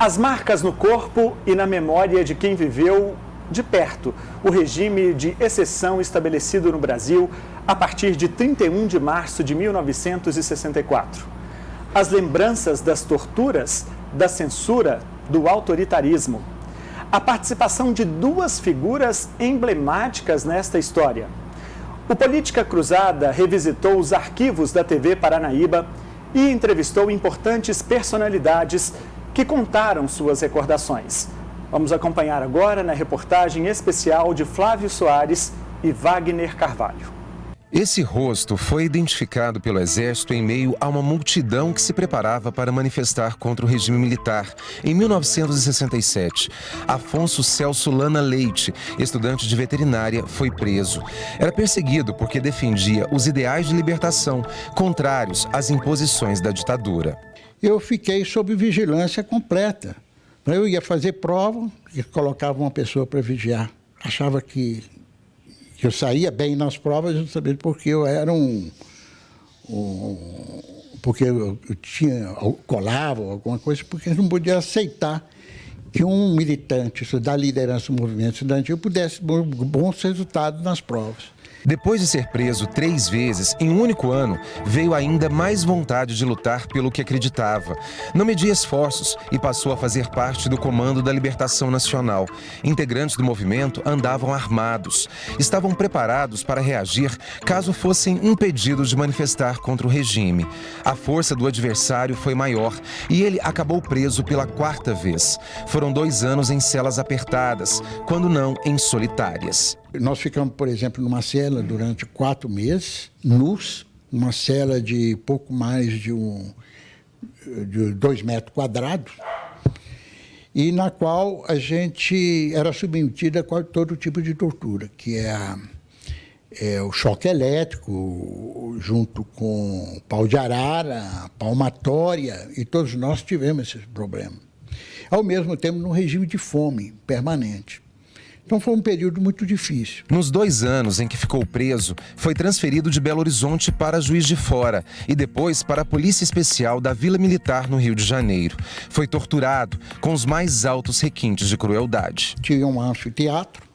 As marcas no corpo e na memória de quem viveu de perto o regime de exceção estabelecido no Brasil a partir de 31 de março de 1964. As lembranças das torturas, da censura, do autoritarismo. A participação de duas figuras emblemáticas nesta história. O Política Cruzada revisitou os arquivos da TV Paranaíba e entrevistou importantes personalidades que contaram suas recordações. Vamos acompanhar agora na reportagem especial de Flávio Soares e Wagner Carvalho. Esse rosto foi identificado pelo Exército em meio a uma multidão que se preparava para manifestar contra o regime militar. Em 1967, Afonso Celso Lana Leite, estudante de veterinária, foi preso. Era perseguido porque defendia os ideais de libertação, contrários às imposições da ditadura. Eu fiquei sob vigilância completa. Eu ia fazer prova e colocava uma pessoa para vigiar. Achava que eu saía bem nas provas justamente porque eu era porque eu colava alguma coisa, porque eu não podia aceitar que um militante da liderança do movimento estudantil pudesse ter bons resultados nas provas. Depois de ser preso 3 vezes em um único ano, veio ainda mais vontade de lutar pelo que acreditava. Não media esforços e passou a fazer parte do Comando da Libertação Nacional. Integrantes do movimento andavam armados. Estavam preparados para reagir caso fossem impedidos de manifestar contra o regime. A força do adversário foi maior e ele acabou preso pela 4ª vez. Foram 2 anos em celas apertadas, quando não em solitárias. Nós ficamos, por exemplo, numa cela durante 4 meses, nus, uma cela de pouco mais de 2 metros quadrados, e na qual a gente era submetida a todo tipo de tortura, que é o choque elétrico, junto com pau de arara, palmatória, e todos nós tivemos esse problema. Ao mesmo tempo, num regime de fome permanente. Então foi um período muito difícil. Nos 2 anos em que ficou preso, foi transferido de Belo Horizonte para Juiz de Fora e depois para a Polícia Especial da Vila Militar no Rio de Janeiro. Foi torturado com os mais altos requintes de crueldade. Tinha um anfiteatro,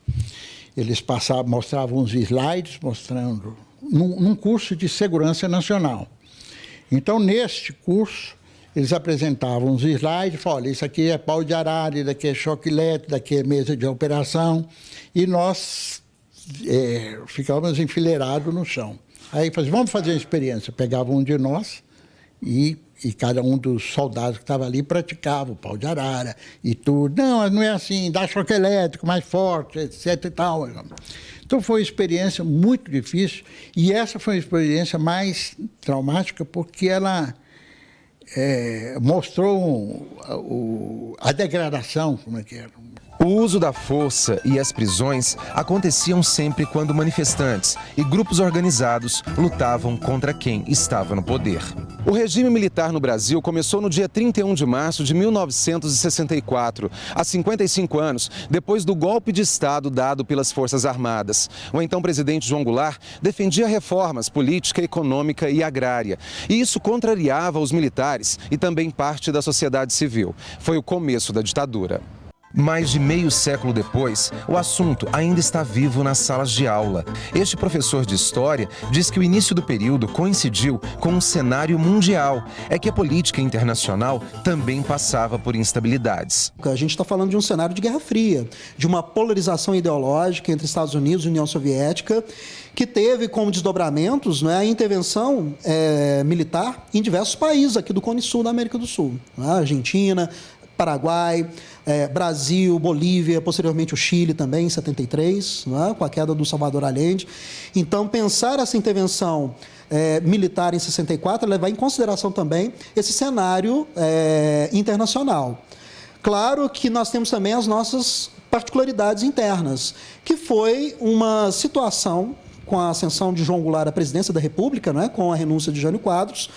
eles mostravam uns slides mostrando, num curso de segurança nacional. Então, neste curso, eles apresentavam os slides, falavam, olha, isso aqui é pau de arara, isso aqui é choque elétrico, daqui é mesa de operação, e nós ficávamos enfileirados no chão. Aí vamos fazer uma experiência. Pegavam um de nós e cada um dos soldados que estava ali praticava o pau de arara e tudo. Não, não é assim, dá choque elétrico mais forte, etc. e tal. Então foi uma experiência muito difícil e essa foi a experiência mais traumática porque ela mostrou a degradação, como é que era. O uso da força e as prisões aconteciam sempre quando manifestantes e grupos organizados lutavam contra quem estava no poder. O regime militar no Brasil começou no dia 31 de março de 1964, há 55 anos, depois do golpe de Estado dado pelas Forças Armadas. O então presidente João Goulart defendia reformas política, econômica e agrária. E isso contrariava os militares e também parte da sociedade civil. Foi o começo da ditadura. Mais de meio século depois, o assunto ainda está vivo nas salas de aula. Este professor de história diz que o início do período coincidiu com um cenário mundial. É que a política internacional também passava por instabilidades. A gente está falando de um cenário de Guerra Fria, de uma polarização ideológica entre Estados Unidos e União Soviética, que teve como desdobramentos a intervenção militar em diversos países aqui do Cone Sul da América do Sul. Argentina, Paraguai, Brasil, Bolívia, posteriormente o Chile também, em 73, com a queda do Salvador Allende. Então, pensar essa intervenção militar em 64, levar em consideração também esse cenário internacional. Claro que nós temos também as nossas particularidades internas, que foi uma situação com a ascensão de João Goulart à presidência da República, com a renúncia de Jânio Quadros,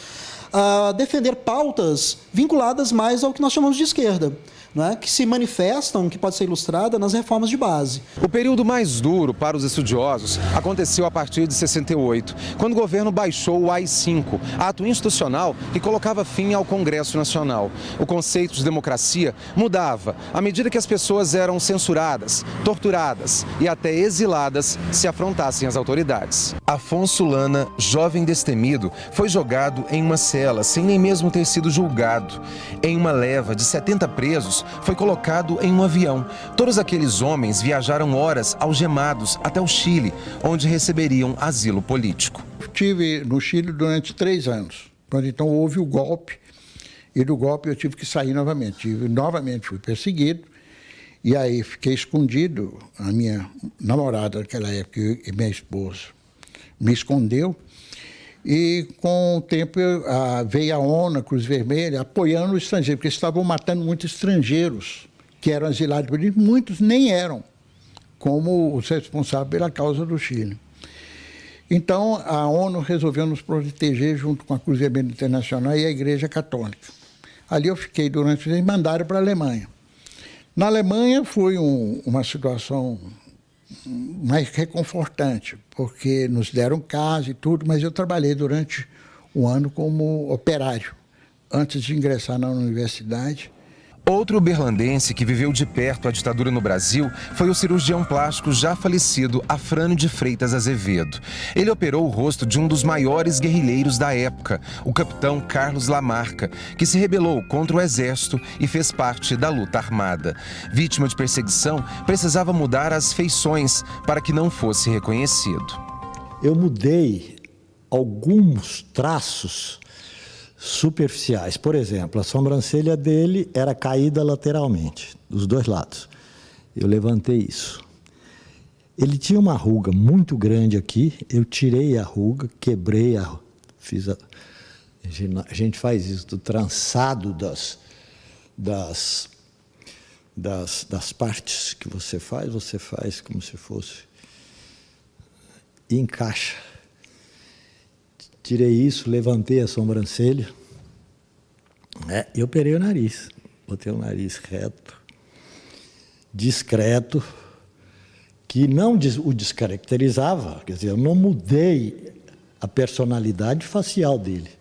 a defender pautas vinculadas mais ao que nós chamamos de esquerda, não é? Que se manifestam, que pode ser ilustrada nas reformas de base. O período mais duro para os estudiosos aconteceu a partir de 68, quando o governo baixou o AI-5, ato institucional que colocava fim ao Congresso Nacional. O conceito de democracia mudava à medida que as pessoas eram censuradas, torturadas e até exiladas se afrontassem as autoridades. Afonso Lana, jovem destemido, foi jogado em uma cela sem nem mesmo ter sido julgado. Em uma leva de 70 presos, foi colocado em um avião. Todos aqueles homens viajaram horas algemados até o Chile, onde receberiam asilo político. Estive no Chile durante 3 anos, quando então houve o golpe, e do golpe eu tive que sair novamente. Novamente fui perseguido, e aí fiquei escondido. A minha namorada naquela época e minha esposa me escondeu, e com o tempo veio a ONU, a Cruz Vermelha, apoiando os estrangeiros, porque estavam matando muitos estrangeiros que eram exilados por isso. Muitos nem eram, como os responsáveis pela causa do Chile. Então, a ONU resolveu nos proteger junto com a Cruz Vermelha Internacional e a Igreja Católica. Ali eu fiquei durante e mandaram para a Alemanha. Na Alemanha foi uma situação mais reconfortante, porque nos deram casa e tudo, mas eu trabalhei durante um ano como operário, antes de ingressar na universidade. Outro berlandense que viveu de perto a ditadura no Brasil foi o cirurgião plástico já falecido Afrânio de Freitas Azevedo. Ele operou o rosto de um dos maiores guerrilheiros da época, o capitão Carlos Lamarca, que se rebelou contra o exército e fez parte da luta armada. Vítima de perseguição, precisava mudar as feições para que não fosse reconhecido. Eu mudei alguns traços superficiais. Por exemplo, a sobrancelha dele era caída lateralmente, dos 2 lados. Eu levantei isso. Ele tinha uma ruga muito grande aqui, eu tirei a ruga, quebrei a... A gente faz isso do trançado das partes que você faz como se fosse... E encaixa. Tirei isso, levantei a sobrancelha e operei o nariz. Botei o nariz reto, discreto, que não o descaracterizava. Quer dizer, eu não mudei a personalidade facial dele.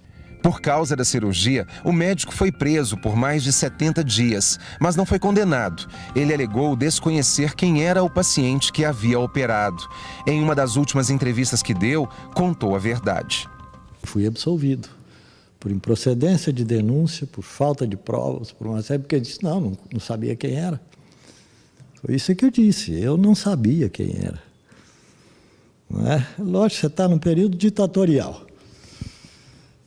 Por causa da cirurgia, o médico foi preso por mais de 70 dias, mas não foi condenado. Ele alegou desconhecer quem era o paciente que havia operado. Em uma das últimas entrevistas que deu, contou a verdade. Fui absolvido por improcedência de denúncia, por falta de provas, por uma série, porque eu disse, não sabia quem era. Foi isso que eu disse, eu não sabia quem era. Não é? Lógico, você está num período ditatorial,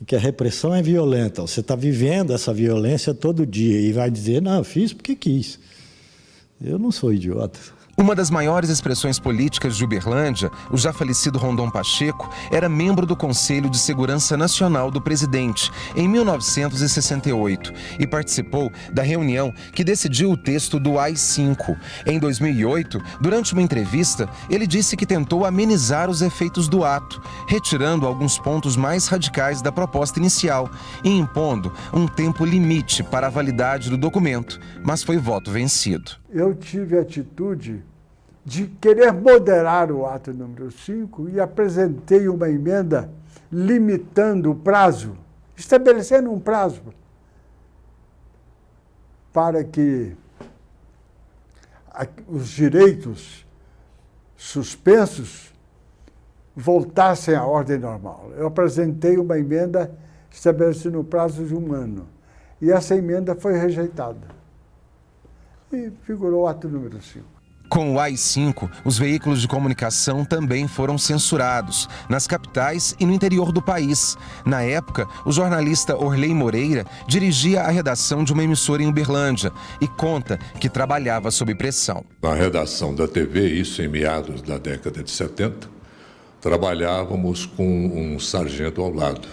em que a repressão é violenta, você está vivendo essa violência todo dia e vai dizer, não, eu fiz porque quis. Eu não sou idiota. Uma das maiores expressões políticas de Uberlândia, o já falecido Rondon Pacheco, era membro do Conselho de Segurança Nacional do presidente, em 1968, e participou da reunião que decidiu o texto do AI-5. Em 2008, durante uma entrevista, ele disse que tentou amenizar os efeitos do ato, retirando alguns pontos mais radicais da proposta inicial e impondo um tempo limite para a validade do documento, mas foi voto vencido. Eu tive a atitude de querer moderar o ato número 5 e apresentei uma emenda limitando o prazo, estabelecendo um prazo para que os direitos suspensos voltassem à ordem normal. Eu apresentei uma emenda estabelecendo um prazo de 1 ano e essa emenda foi rejeitada. E figurou o ato número 5. Com o AI-5, os veículos de comunicação também foram censurados, nas capitais e no interior do país. Na época, o jornalista Orley Moreira dirigia a redação de uma emissora em Uberlândia e conta que trabalhava sob pressão. Na redação da TV, isso em meados da década de 70, trabalhávamos com um sargento ao lado.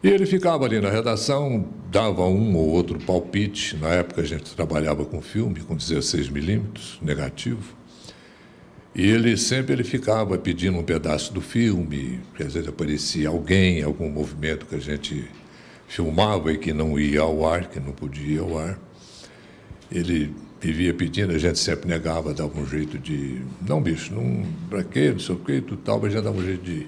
E ele ficava ali na redação, dava um ou outro palpite. Na época a gente trabalhava com filme, com 16mm, negativo. E ele ficava pedindo um pedaço do filme, que às vezes aparecia alguém, algum movimento que a gente filmava e que não ia ao ar, que não podia ir ao ar. Ele vivia pedindo, a gente sempre negava, dava um jeito de... Não, bicho, não, pra quê, não sei o quê, tudo tal, mas já dava um jeito de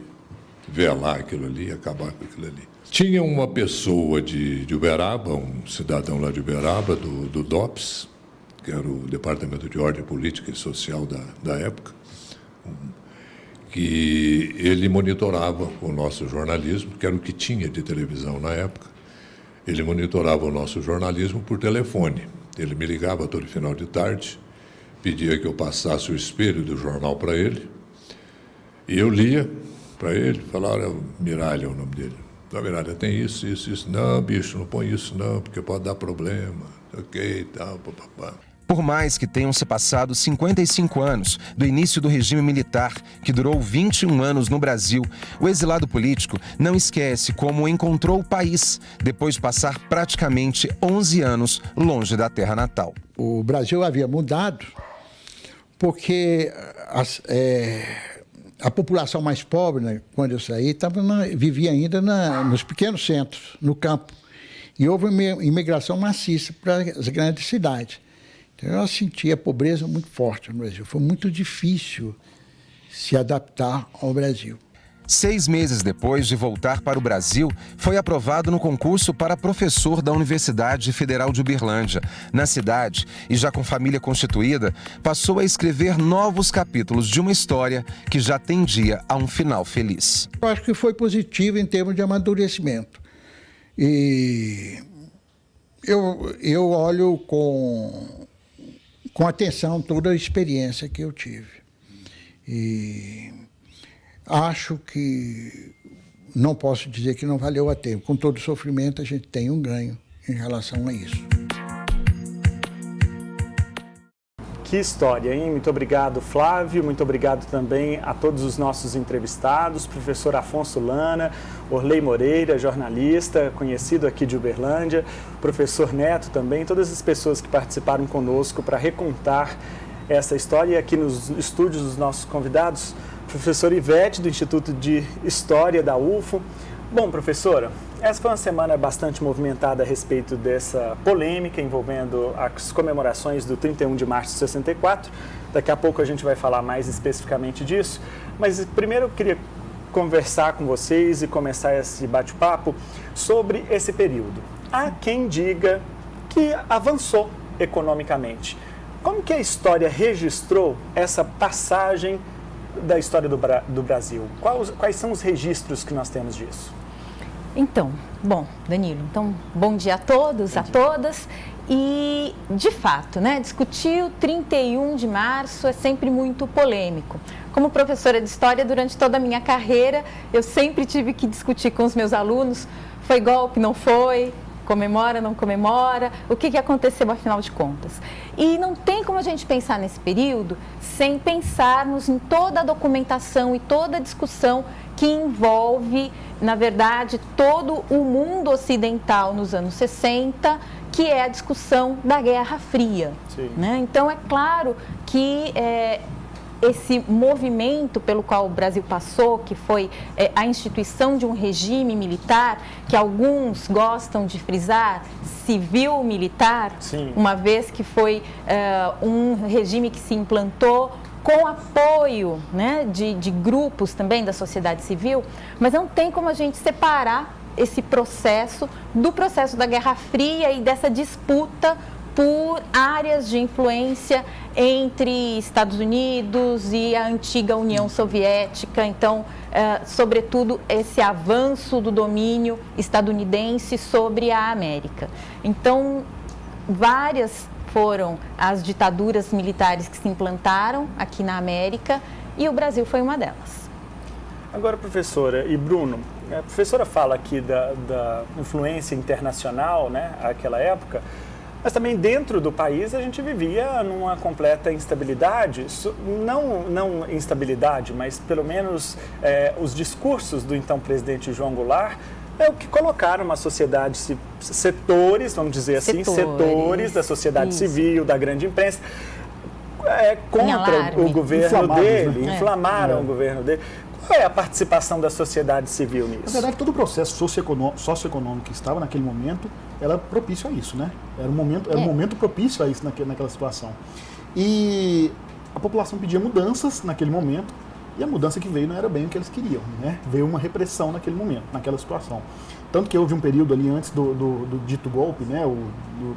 velar aquilo ali, acabar com aquilo ali. Tinha uma pessoa de Uberaba, um cidadão lá de Uberaba, do DOPS, que era o Departamento de Ordem Política e Social da época, que ele monitorava o nosso jornalismo, que era o que tinha de televisão na época. Ele monitorava o nosso jornalismo por telefone. Ele me ligava todo final de tarde, pedia que eu passasse o espelho do jornal para ele, e eu lia para ele, falava, Miralha é o nome dele. Não, Miralha, tem isso, isso, isso. Não, bicho, não põe isso não, porque pode dar problema. Ok, tal, papapá. Por mais que tenham se passado 55 anos do início do regime militar, que durou 21 anos no Brasil, o exilado político não esquece como encontrou o país depois de passar praticamente 11 anos longe da terra natal. O Brasil havia mudado porque a população mais pobre, né, quando eu saí, vivia ainda nos pequenos centros, no campo. E houve uma imigração maciça para as grandes cidades. Então, eu senti a pobreza muito forte no Brasil. Foi muito difícil se adaptar ao Brasil. 6 meses depois de voltar para o Brasil, foi aprovado no concurso para professor da Universidade Federal de Uberlândia. Na cidade, e já com família constituída, passou a escrever novos capítulos de uma história que já tendia a um final feliz. Eu acho que foi positivo em termos de amadurecimento. E eu olho com atenção toda a experiência que eu tive. E acho que não posso dizer que não valeu a pena. Com todo o sofrimento, a gente tem um ganho em relação a isso. Que história, hein? Muito obrigado, Flávio. Muito obrigado também a todos os nossos entrevistados, professor Afonso Lana, Orley Moreira, jornalista, conhecido aqui de Uberlândia, professor Neto também, todas as pessoas que participaram conosco para recontar essa história. E aqui nos estúdios dos nossos convidados, professor Ivete, do Instituto de História da UFO. Bom, professora, essa foi uma semana bastante movimentada a respeito dessa polêmica envolvendo as comemorações do 31 de março de 64. Daqui a pouco a gente vai falar mais especificamente disso. Mas primeiro eu queria conversar com vocês e começar esse bate-papo sobre esse período. Há quem diga que avançou economicamente. Como que a história registrou essa passagem da história do Brasil? Quais são os registros que nós temos disso? Então, bom, Danilo, bom dia a todos, a todas. E, de fato, discutir o 31 de março é sempre muito polêmico. Como professora de História, durante toda a minha carreira, eu sempre tive que discutir com os meus alunos, foi golpe, não foi, comemora, não comemora, o que aconteceu afinal de contas. E não tem como a gente pensar nesse período sem pensarmos em toda a documentação e toda a discussão que envolve, na verdade, todo o mundo ocidental nos anos 60, que é a discussão da Guerra Fria. Então, é claro que esse movimento pelo qual o Brasil passou, que foi a instituição de um regime militar, que alguns gostam de frisar, civil-militar, uma vez que foi um regime que se implantou com apoio de grupos também da sociedade civil, mas não tem como a gente separar esse processo do processo da Guerra Fria e dessa disputa por áreas de influência entre Estados Unidos e a antiga União Soviética. Então, sobretudo, esse avanço do domínio estadunidense sobre a América. Então, várias foram as ditaduras militares que se implantaram aqui na América e o Brasil foi uma delas. Agora, professora, e Bruno, a professora fala aqui da influência internacional, naquela época, mas também dentro do país a gente vivia numa completa instabilidade, não instabilidade, mas pelo menos os discursos do então presidente João Goulart é o que colocaram uma sociedade, setores, vamos dizer assim, setores da sociedade civil, da grande imprensa, contra o governo dele, inflamaram o governo dele. Qual é a participação da sociedade civil nisso? Na verdade, todo o processo socioeconômico que estava naquele momento era propício a isso, né? Era um momento propício a isso naquela situação. E a população pedia mudanças naquele momento, e a mudança que veio não era bem o que eles queriam, né? Veio uma repressão naquele momento, naquela situação. Tanto que houve um período ali antes do dito golpe, né?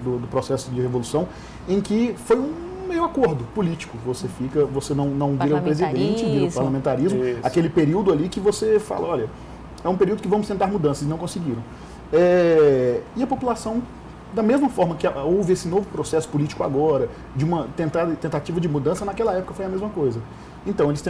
Do processo de revolução, em que foi um meio acordo político. Você não vira o presidente, vira o parlamentarismo. Isso. Aquele período ali que você fala, olha, é um período que vamos tentar mudanças, e não conseguiram. E a população, da mesma forma que houve esse novo processo político agora, de uma tentativa de mudança, naquela época foi a mesma coisa. Então, eles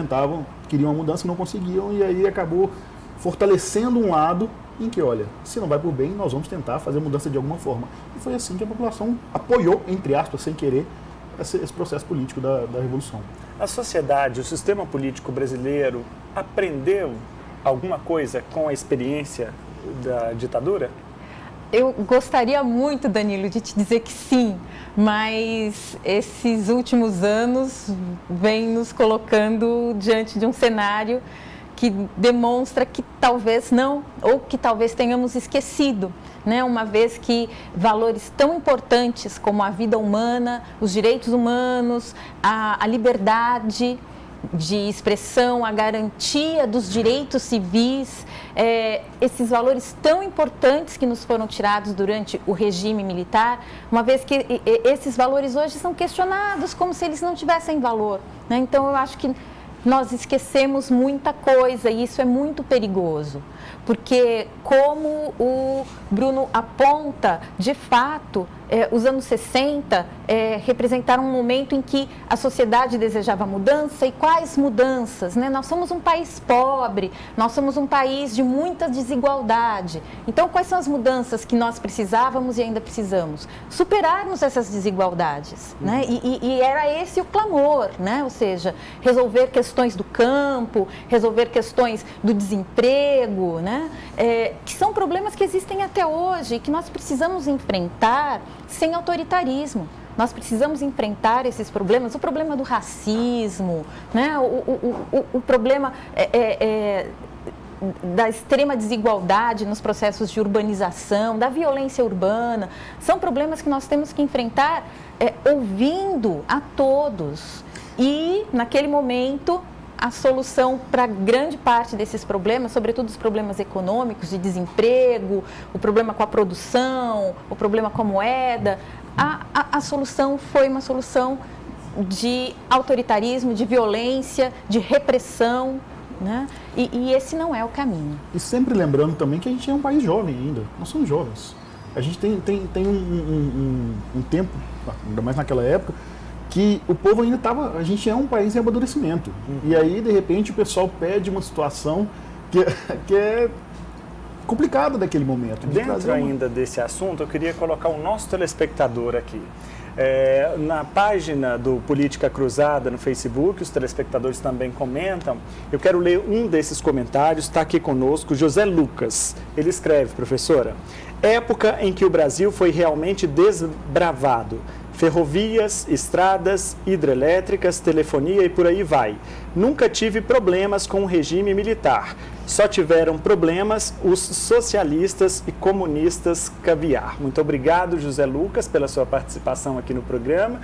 queriam uma mudança, não conseguiam, e aí acabou fortalecendo um lado em que, olha, se não vai por bem, nós vamos tentar fazer mudança de alguma forma. E foi assim que a população apoiou, entre aspas, sem querer, esse processo político da Revolução. A sociedade, o sistema político brasileiro, aprendeu alguma coisa com a experiência da ditadura? Eu gostaria muito, Danilo, de te dizer que sim, mas esses últimos anos vêm nos colocando diante de um cenário que demonstra que talvez não, ou que talvez tenhamos esquecido, né? Uma vez que valores tão importantes como a vida humana, os direitos humanos, a liberdade de expressão, a garantia dos direitos civis, esses valores tão importantes que nos foram tirados durante o regime militar, uma vez que esses valores hoje são questionados como se eles não tivessem valor, né? Então, eu acho que nós esquecemos muita coisa e isso é muito perigoso, porque como o Bruno aponta, de fato, os anos 60 representaram um momento em que a sociedade desejava mudança. E quais mudanças, né? Nós somos um país pobre, nós somos um país de muita desigualdade. Então, quais são as mudanças que nós precisávamos e ainda precisamos? Superarmos essas desigualdades, né? E era esse o clamor, né? Ou seja, resolver questões do campo, resolver questões do desemprego, né? Que são problemas que existem até hoje e que nós precisamos enfrentar sem autoritarismo. Nós precisamos enfrentar esses problemas, o problema do racismo, né? O problema da extrema desigualdade nos processos de urbanização, da violência urbana. São problemas que nós temos que enfrentar ouvindo a todos. E, naquele momento, a solução para grande parte desses problemas, sobretudo os problemas econômicos, de desemprego, o problema com a produção, o problema com a moeda, a solução foi uma solução de autoritarismo, de violência, de repressão, né? E esse não é o caminho. E sempre lembrando também que a gente é um país jovem ainda, nós somos jovens. A gente tem um tempo, ainda mais naquela época, que o povo ainda a gente é um país em amadurecimento. E aí, de repente, o pessoal pede uma situação que é complicada daquele momento. Dentro ainda desse assunto, eu queria colocar o nosso telespectador aqui. Na página do Política Cruzada no Facebook, os telespectadores também comentam. Eu quero ler um desses comentários, está aqui conosco, José Lucas. Ele escreve, professora: época em que o Brasil foi realmente desbravado. Ferrovias, estradas, hidrelétricas, telefonia e por aí vai. Nunca tive problemas com o regime militar. Só tiveram problemas os socialistas e comunistas caviar. Muito obrigado, José Lucas, pela sua participação aqui no programa.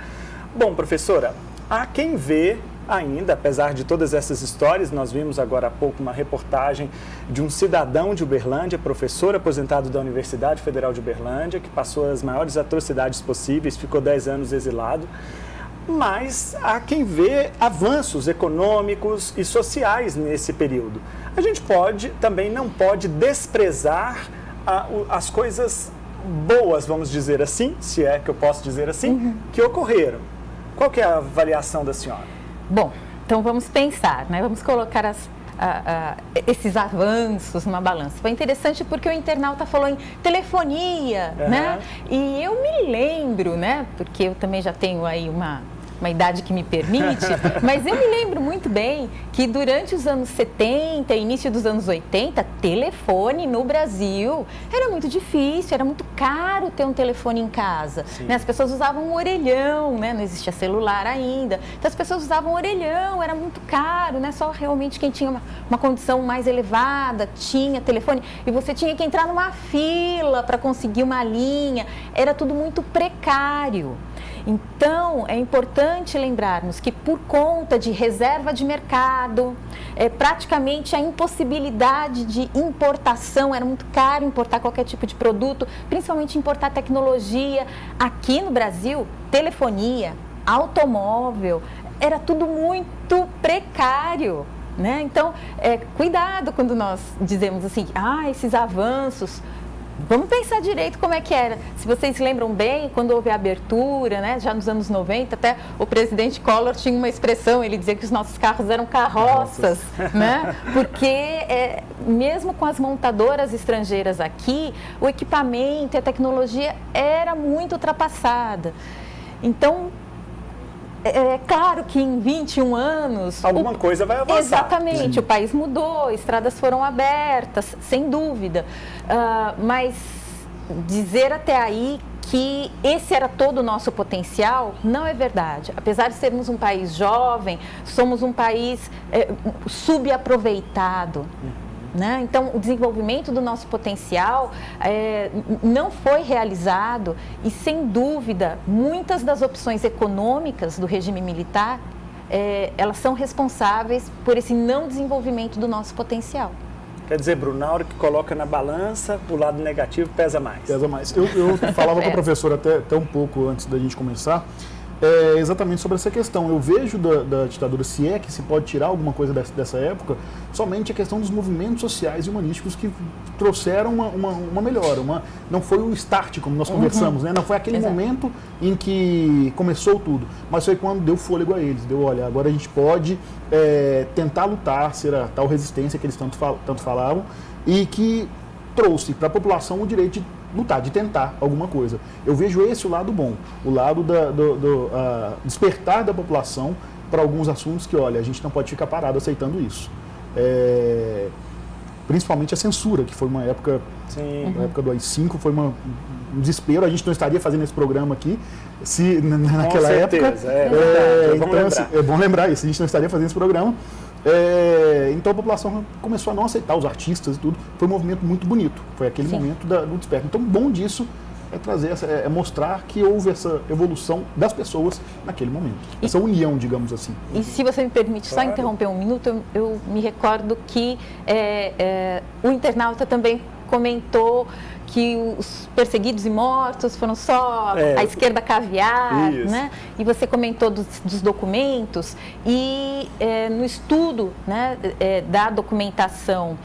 Bom, professora, há quem vê ainda, apesar de todas essas histórias, nós vimos agora há pouco uma reportagem de um cidadão de Uberlândia, professor aposentado da Universidade Federal de Uberlândia, que passou as maiores atrocidades possíveis, ficou 10 anos exilado. Mas há quem vê avanços econômicos e sociais nesse período. A gente também não pode desprezar as coisas boas, vamos dizer assim, se é que eu posso dizer assim, que ocorreram. Qual que é a avaliação da senhora? Bom, então vamos pensar, né? Vamos colocar esses avanços numa balança. Foi interessante porque o internauta falou em telefonia, né? E eu me lembro, né? Porque eu também já tenho aí uma uma idade que me permite, mas eu me lembro muito bem que durante os anos 70, início dos anos 80, telefone no Brasil era muito difícil, era muito caro ter um telefone em casa. Né? As pessoas usavam um orelhão, né? Não existia celular ainda, então as pessoas usavam um orelhão, era muito caro, né? Só realmente quem tinha uma condição mais elevada tinha telefone, e você tinha que entrar numa fila para conseguir uma linha, era tudo muito precário. Então, é importante lembrarmos que por conta de reserva de mercado, praticamente a impossibilidade de importação, era muito caro importar qualquer tipo de produto, principalmente importar tecnologia. Aqui no Brasil, telefonia, automóvel, era tudo muito precário. Né? Então, cuidado quando nós dizemos assim, esses avanços. Vamos pensar direito como é que era. Se vocês lembram bem, quando houve a abertura, né, já nos anos 90, até o presidente Collor tinha uma expressão, ele dizia que os nossos carros eram carroças, né? Porque mesmo com as montadoras estrangeiras aqui, o equipamento e a tecnologia era muito ultrapassada. Então, é claro que em 21 anos... Alguma coisa vai avançar. Exatamente, o país mudou, estradas foram abertas, sem dúvida. Mas dizer até aí que esse era todo o nosso potencial, não é verdade. Apesar de sermos um país jovem, somos um país subaproveitado. Né? Então, o desenvolvimento do nosso potencial não foi realizado e, sem dúvida, muitas das opções econômicas do regime militar, elas são responsáveis por esse não desenvolvimento do nosso potencial. Quer dizer, Bruno, na hora que coloca na balança, o lado negativo pesa mais. Pesa mais. Eu falava com a professora até um pouco antes da gente começar, exatamente sobre essa questão. Eu vejo da ditadura, se é que se pode tirar alguma coisa dessa época, somente a questão dos movimentos sociais e humanísticos que trouxeram uma melhora. Não foi o start, como nós conversamos, né? Não foi aquele momento em que começou tudo, mas foi quando deu fôlego a eles. Olha, agora a gente pode tentar lutar, ser a tal resistência que eles tanto falavam, e que trouxe para a população o direito de lutar, de tentar alguma coisa. Eu vejo esse o lado bom, o lado do despertar da população para alguns assuntos que, olha, a gente não pode ficar parado aceitando isso. Principalmente a censura, que foi uma época, a época do AI-5, foi um desespero. A gente não estaria fazendo esse programa aqui se naquela época. Então, assim, é bom lembrar isso, a gente não estaria fazendo esse programa. Então a população começou a não aceitar os artistas e tudo. Foi um movimento muito bonito, foi aquele momento do desperto. Então o bom disso é trazer, mostrar que houve essa evolução das pessoas naquele momento, essa união, digamos assim. E se você me permite só interromper um minuto, eu me recordo que o internauta também comentou que os perseguidos e mortos foram só a esquerda caviar, né? E você comentou dos documentos e no estudo, né, da documentação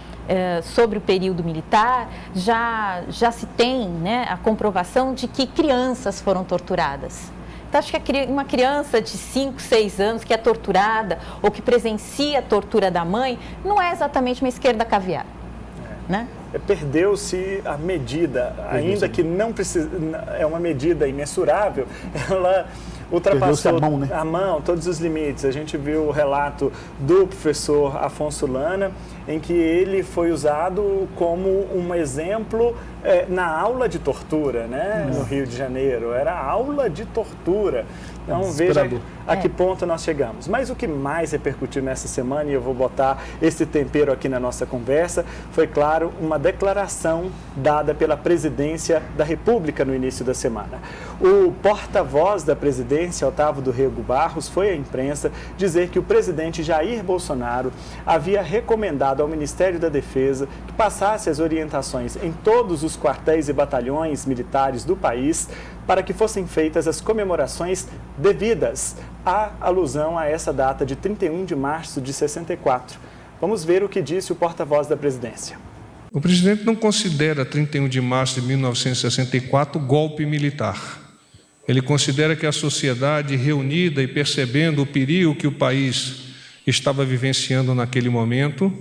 sobre o período militar, já se tem, né, a comprovação de que crianças foram torturadas. Então, acho que uma criança de 5, 6 anos que é torturada ou que presencia a tortura da mãe não é exatamente uma esquerda caviar, né? Perdeu-se a medida, ainda que não precisa, é uma medida imensurável, ela ultrapassou a mão, todos os limites. A gente viu o relato do professor Afonso Lana, em que ele foi usado como um exemplo na aula de tortura, né? No Rio de Janeiro. Era aula de tortura. Então, veja a que ponto nós chegamos. Mas o que mais repercutiu nessa semana, e eu vou botar esse tempero aqui na nossa conversa, foi, claro, uma declaração dada pela Presidência da República no início da semana. O porta-voz da presidência, Otávio do Rego Barros, foi à imprensa dizer que o presidente Jair Bolsonaro havia recomendado ao Ministério da Defesa que passasse as orientações em todos os quartéis e batalhões militares do país para que fossem feitas as comemorações devidas à alusão a essa data de 31 de março de 64. Vamos ver o que disse o porta-voz da presidência. O presidente não considera 31 de março de 1964 golpe militar. Ele considera que a sociedade reunida e percebendo o perigo que o país estava vivenciando naquele momento,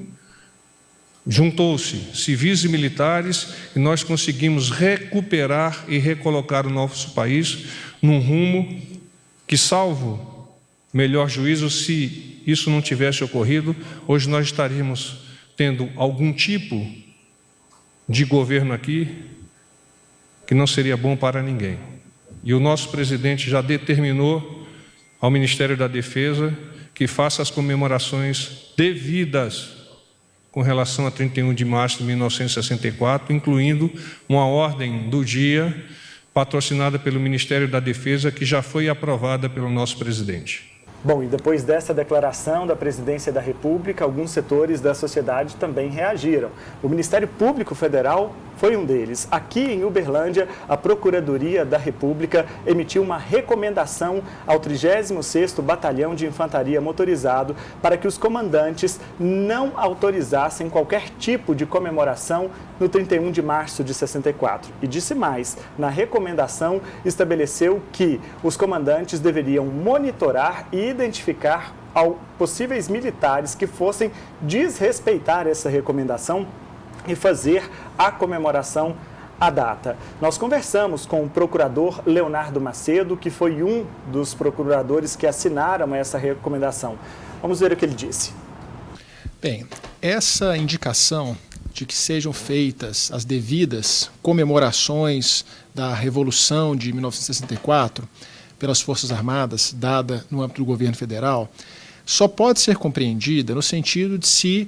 juntou-se civis e militares e nós conseguimos recuperar e recolocar o nosso país num rumo que, salvo melhor juízo, se isso não tivesse ocorrido, hoje nós estaríamos tendo algum tipo de governo aqui que não seria bom para ninguém. E o nosso presidente já determinou ao Ministério da Defesa que faça as comemorações devidas com relação a 31 de março de 1964, incluindo uma ordem do dia patrocinada pelo Ministério da Defesa, que já foi aprovada pelo nosso presidente. Bom, e depois dessa declaração da Presidência da República, alguns setores da sociedade também reagiram. O Ministério Público Federal foi um deles. Aqui em Uberlândia, a Procuradoria da República emitiu uma recomendação ao 36º Batalhão de Infantaria Motorizado para que os comandantes não autorizassem qualquer tipo de comemoração no 31 de março de 64. E disse mais, na recomendação estabeleceu que os comandantes deveriam monitorar e identificar possíveis militares que fossem desrespeitar essa recomendação e fazer a comemoração à data. Nós conversamos com o procurador Leonardo Macedo, que foi um dos procuradores que assinaram essa recomendação. Vamos ver o que ele disse. Bem, essa indicação de que sejam feitas as devidas comemorações da Revolução de 1964 pelas Forças Armadas, dada no âmbito do governo federal, só pode ser compreendida no sentido de se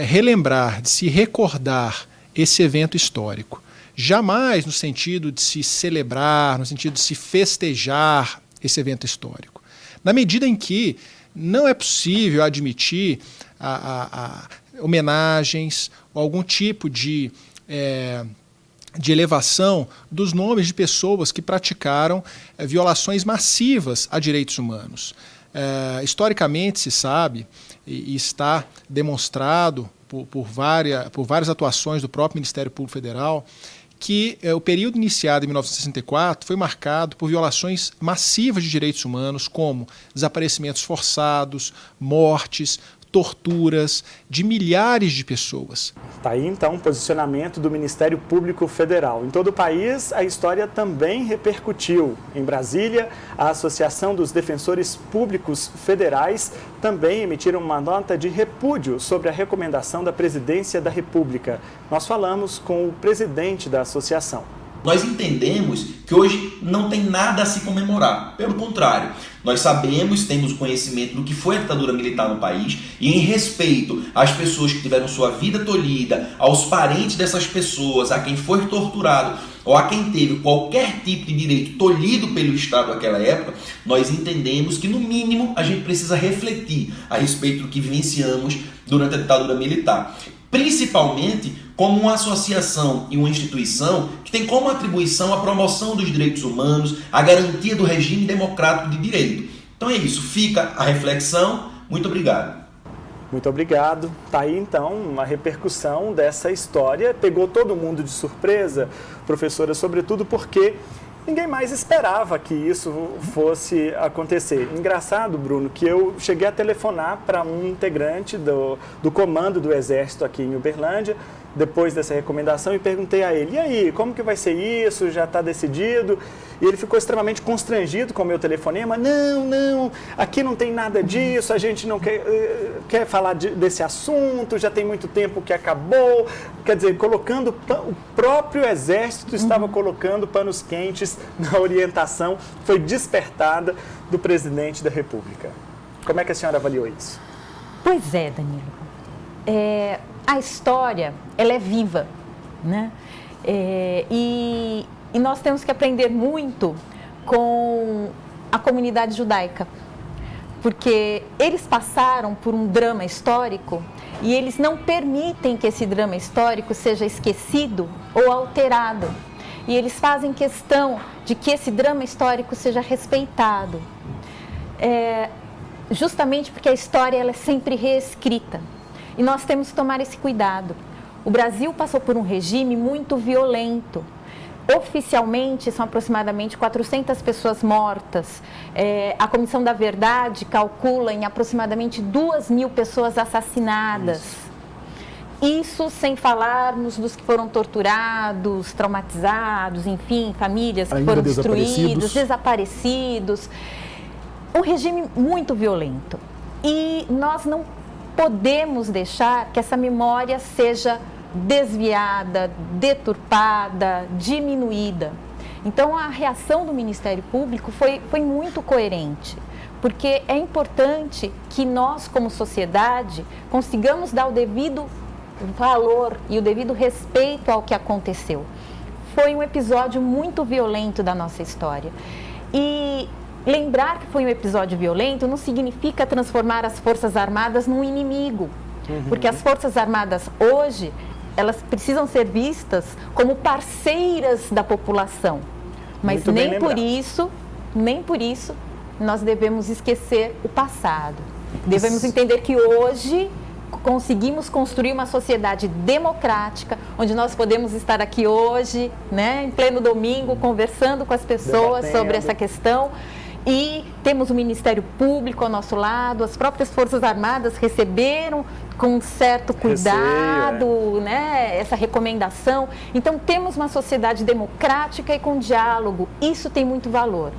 relembrar, de se recordar esse evento histórico. Jamais no sentido de se celebrar, no sentido de se festejar esse evento histórico. Na medida em que não é possível admitir homenagens ou algum tipo de elevação dos nomes de pessoas que praticaram violações massivas a direitos humanos. Historicamente se sabe e está demonstrado por várias atuações do próprio Ministério Público Federal que o período iniciado em 1964 foi marcado por violações massivas de direitos humanos, como desaparecimentos forçados, mortes, torturas de milhares de pessoas. Está aí, então, o posicionamento do Ministério Público Federal. Em todo o país, a história também repercutiu. Em Brasília, a Associação dos Defensores Públicos Federais também emitiram uma nota de repúdio sobre a recomendação da Presidência da República. Nós falamos com o presidente da associação. Nós entendemos que hoje não tem nada a se comemorar. Pelo contrário, nós sabemos, temos conhecimento do que foi a ditadura militar no país e em respeito às pessoas que tiveram sua vida tolhida, aos parentes dessas pessoas, a quem foi torturado ou a quem teve qualquer tipo de direito tolhido pelo Estado naquela época, nós entendemos que, no mínimo, a gente precisa refletir a respeito do que vivenciamos durante a ditadura militar. Principalmente como uma associação e uma instituição que tem como atribuição a promoção dos direitos humanos, a garantia do regime democrático de direito. Então é isso, fica a reflexão. Muito obrigado. Muito obrigado. Está aí, então, uma repercussão dessa história. Pegou todo mundo de surpresa, professora, sobretudo porque ninguém mais esperava que isso fosse acontecer. Engraçado, Bruno, que eu cheguei a telefonar para um integrante do comando do Exército aqui em Uberlândia, depois dessa recomendação, e perguntei a ele, e aí, como que vai ser isso? Já está decidido? E ele ficou extremamente constrangido com o meu telefonema. Não, aqui não tem nada disso, a gente não quer falar desse assunto, já tem muito tempo que acabou. Quer dizer, o próprio Exército estava colocando panos quentes na orientação, foi despertada do presidente da República. Como é que a senhora avaliou isso? Pois é, Danilo. A história, ela é viva, né? E nós temos que aprender muito com a comunidade judaica, porque eles passaram por um drama histórico e eles não permitem que esse drama histórico seja esquecido ou alterado. E eles fazem questão de que esse drama histórico seja respeitado, justamente porque a história ela é sempre reescrita. E nós temos que tomar esse cuidado. O Brasil passou por um regime muito violento. Oficialmente, são aproximadamente 400 pessoas mortas. A Comissão da Verdade calcula em aproximadamente 2.000 pessoas assassinadas. Isso sem falarmos dos que foram torturados, traumatizados, enfim, famílias que foram destruídas, desaparecidos. um regime muito violento. E nós não podemos deixar que essa memória seja desviada, deturpada, diminuída. Então, a reação do Ministério Público foi muito coerente, porque é importante que nós, como sociedade, consigamos dar o devido valor e o devido respeito ao que aconteceu. Foi um episódio muito violento da nossa história. E lembrar que foi um episódio violento não significa transformar as Forças Armadas num inimigo, porque as Forças Armadas hoje, elas precisam ser vistas como parceiras da população, mas nem por isso nós devemos esquecer o passado. Devemos entender que hoje conseguimos construir uma sociedade democrática, onde nós podemos estar aqui hoje, né, em pleno domingo, conversando com as pessoas sobre essa questão. E temos o Ministério Público ao nosso lado, as próprias Forças Armadas receberam com um certo cuidado, né, essa recomendação. Então, temos uma sociedade democrática e com diálogo. Isso tem muito valor.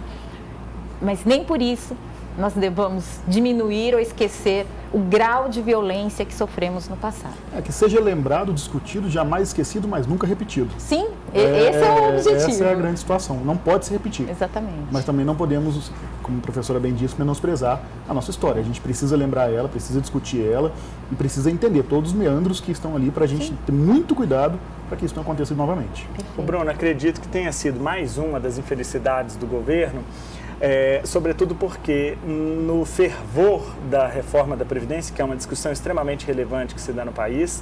Mas nem por isso nós devamos diminuir ou esquecer o grau de violência que sofremos no passado. Que seja lembrado, discutido, jamais esquecido, mas nunca repetido. Sim, esse é o objetivo. Essa é a grande situação, não pode se repetir. Exatamente. Mas também não podemos, como a professora bem disse, menosprezar a nossa história. A gente precisa lembrar ela, precisa discutir ela e precisa entender todos os meandros que estão ali para a gente ter muito cuidado para que isso não aconteça novamente. O Bruno, acredito que tenha sido mais uma das infelicidades do governo, sobretudo porque no fervor da reforma da Previdência, que é uma discussão extremamente relevante que se dá no país,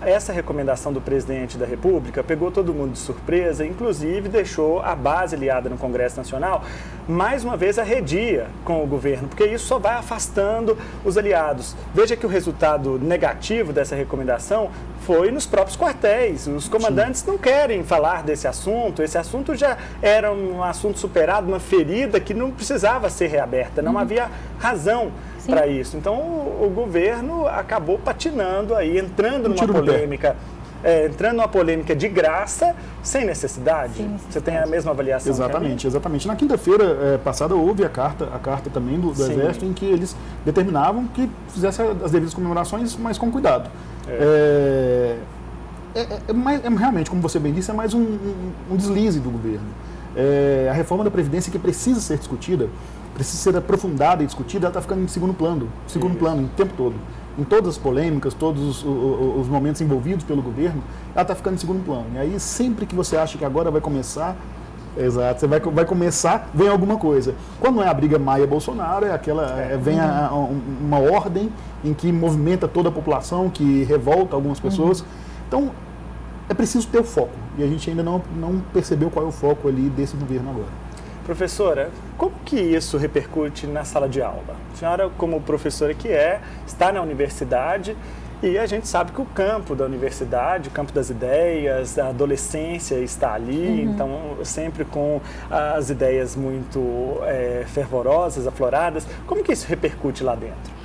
essa recomendação do presidente da República pegou todo mundo de surpresa, inclusive deixou a base aliada no Congresso Nacional mais uma vez arredia com o governo, porque isso só vai afastando os aliados. Veja que o resultado negativo dessa recomendação foi nos próprios quartéis. Os comandantes não querem falar desse assunto. Esse assunto já era um assunto superado, uma ferida que não precisava ser reaberta, não havia razão para isso. Então, o governo acabou patinando aí, entrando numa polêmica, numa polêmica de graça, sem necessidade. Você tem a mesma avaliação? Exatamente. Na quinta-feira passada houve a carta também do Exército, em que eles determinavam que fizesse as devidas comemorações, mas com cuidado. Realmente, como você bem disse, é mais um deslize do governo. A reforma da Previdência, que precisa ser discutida, precisa ser aprofundada e discutida, ela está ficando em segundo plano o tempo todo. Em todas as polêmicas, todos os momentos envolvidos pelo governo, ela está ficando em segundo plano. E aí, sempre que você acha que agora vai começar, você vai começar, vem alguma coisa. Quando não é a briga Maia-Bolsonaro, vem uma ordem em que movimenta toda a população, que revolta algumas pessoas. Então, é preciso ter o foco. E a gente ainda não percebeu qual é o foco ali desse governo agora. Professora, como que isso repercute na sala de aula? A senhora, como professora que está na universidade e a gente sabe que o campo da universidade, o campo das ideias, a adolescência está ali, então sempre com as ideias muito fervorosas, afloradas. Como que isso repercute lá dentro?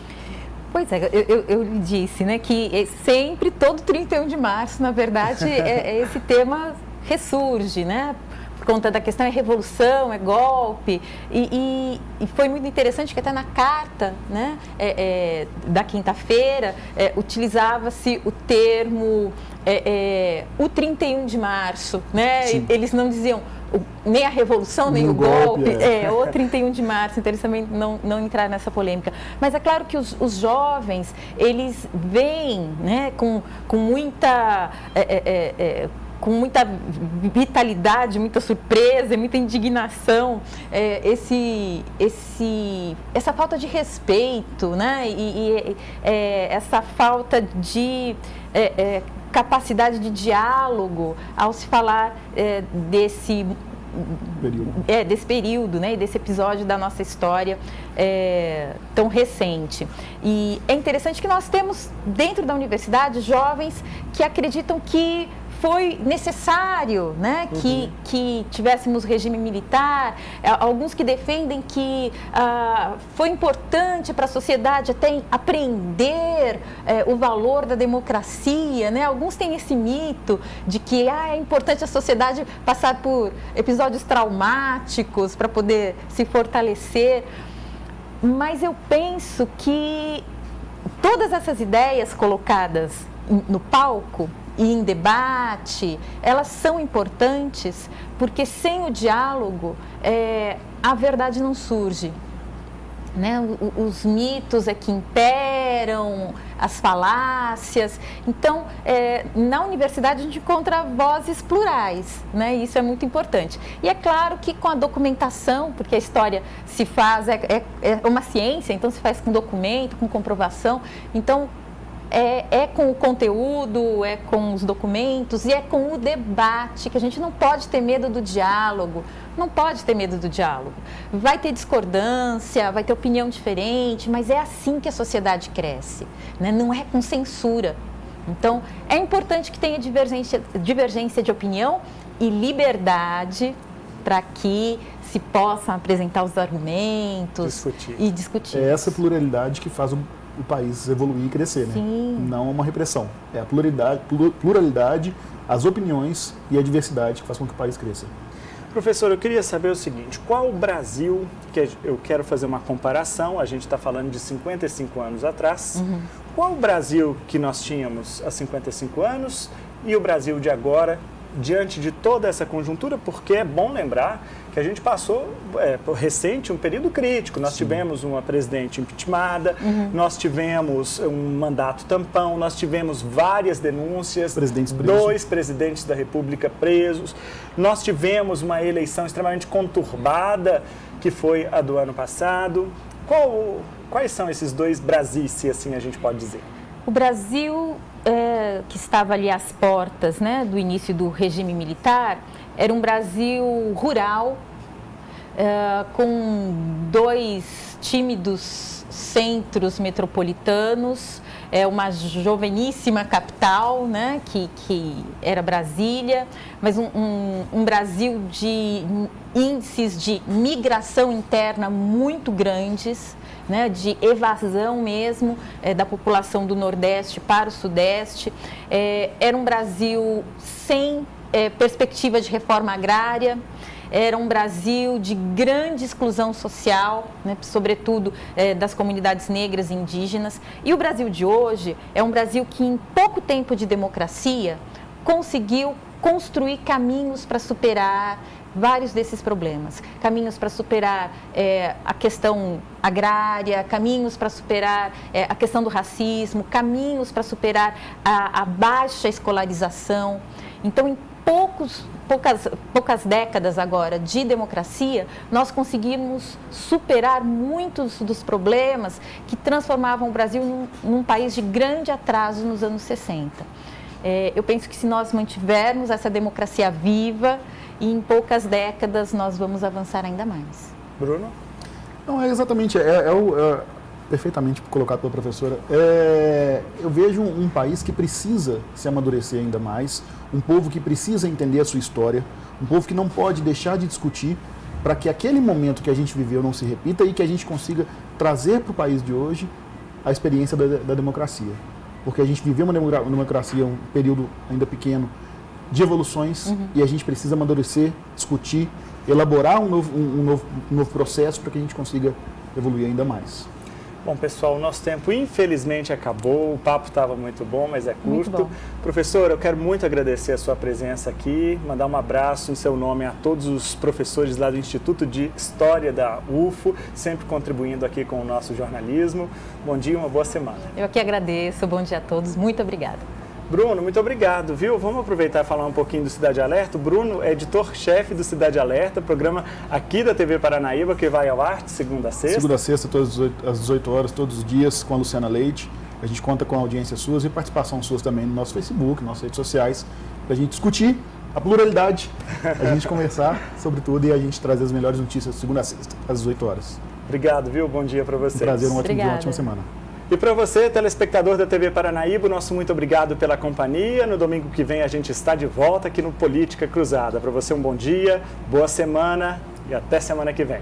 Pois é, eu lhe disse, né, que sempre, todo 31 de março, na verdade, esse tema ressurge, né? Por conta da questão, é revolução, é golpe, e foi muito interessante que até na carta, né, da quinta-feira, utilizava-se o termo o 31 de março, né? Eles não diziam nem a revolução, nem o golpe, o 31 de março, então eles também não entraram nessa polêmica. Mas é claro que os jovens, eles veem, né, com muita vitalidade, muita surpresa, muita indignação, essa falta de respeito, né? e essa falta de capacidade de diálogo ao se falar desse período, né? Desse episódio da nossa história tão recente. E é interessante que nós temos dentro da universidade jovens que acreditam que foi necessário, né, que tivéssemos regime militar, alguns que defendem que foi importante para a sociedade até aprender o valor da democracia, né? Alguns têm esse mito de que é importante a sociedade passar por episódios traumáticos para poder se fortalecer, mas eu penso que todas essas ideias colocadas no palco e em debate, elas são importantes porque sem o diálogo a verdade não surge. Né? Os mitos é que imperam, as falácias. Então, na universidade a gente encontra vozes plurais, né? Isso é muito importante. E é claro que com a documentação, porque a história se faz, é uma ciência, então se faz com documento, com comprovação. Então, é com o conteúdo, é com os documentos e é com o debate, que a gente não pode ter medo do diálogo, não pode ter medo do diálogo. Vai ter discordância, vai ter opinião diferente, mas é assim que a sociedade cresce, né? Não é com censura. Então, é importante que tenha divergência de opinião e liberdade para que se possam apresentar os argumentos e discutir. É essa pluralidade que faz o país evoluir e crescer, né? Sim. Não uma repressão. É a pluralidade, as opiniões e a diversidade que faz com que o país cresça. Professor, eu queria saber o seguinte, qual o Brasil, que eu quero fazer uma comparação, a gente está falando de 55 anos atrás, qual o Brasil que nós tínhamos há 55 anos e o Brasil de agora, diante de toda essa conjuntura, porque é bom lembrar que a gente passou, recente, um período crítico. Nós tivemos uma presidente impeachmentada, nós tivemos um mandato tampão, nós tivemos várias denúncias, dois presidentes da República presos, nós tivemos uma eleição extremamente conturbada, que foi a do ano passado. Quais são esses dois Brasis, se assim a gente pode dizer? O Brasil, que estava ali às portas, né, do início do regime militar, era um Brasil rural, com dois tímidos centros metropolitanos, uma joveníssima capital, né, que era Brasília, mas um Brasil de índices de migração interna muito grandes, né, de evasão mesmo da população do Nordeste para o Sudeste. Era um Brasil sem perspectiva de reforma agrária, era um Brasil de grande exclusão social, né, sobretudo das comunidades negras e indígenas. E o Brasil de hoje é um Brasil que, em pouco tempo de democracia, conseguiu construir caminhos para superar vários desses problemas. Caminhos para superar a questão agrária, caminhos para superar a questão do racismo, caminhos para superar a baixa escolarização. Então, em poucas décadas agora de democracia, nós conseguimos superar muitos dos problemas que transformavam o Brasil num país de grande atraso nos anos 60. Eu penso que se nós mantivermos essa democracia viva, em poucas décadas nós vamos avançar ainda mais. Bruno? Não, exatamente, perfeitamente colocado pela professora. Eu vejo um país que precisa se amadurecer ainda mais, um povo que precisa entender a sua história, um povo que não pode deixar de discutir para que aquele momento que a gente viveu não se repita e que a gente consiga trazer para o país de hoje a experiência da democracia. Porque a gente viveu uma democracia, um período ainda pequeno, de evoluções, e a gente precisa amadurecer, discutir, elaborar um novo processo para que a gente consiga evoluir ainda mais. Bom, pessoal, o nosso tempo infelizmente acabou, o papo estava muito bom, mas é curto. Professor, eu quero muito agradecer a sua presença aqui, mandar um abraço em seu nome a todos os professores lá do Instituto de História da UFO, sempre contribuindo aqui com o nosso jornalismo. Bom dia, uma boa semana. Eu aqui agradeço, bom dia a todos, muito obrigada. Bruno, muito obrigado, viu? Vamos aproveitar e falar um pouquinho do Cidade Alerta. O Bruno é editor-chefe do Cidade Alerta, programa aqui da TV Paranaíba, que vai ao ar de segunda a sexta. Segunda a sexta, às 18 horas, todos os dias, com a Luciana Leite. A gente conta com a audiência suas e participação suas também no nosso Facebook, nas nossas redes sociais, para a gente discutir a pluralidade, a gente conversar sobre tudo e a gente trazer as melhores notícias de segunda a sexta, às 18 horas. Obrigado, viu? Bom dia para vocês. Um prazer, um ótimo dia, uma ótima semana. E para você, telespectador da TV Paranaíba, nosso muito obrigado pela companhia. No domingo que vem a gente está de volta aqui no Política Cruzada. Para você um bom dia, boa semana e até semana que vem.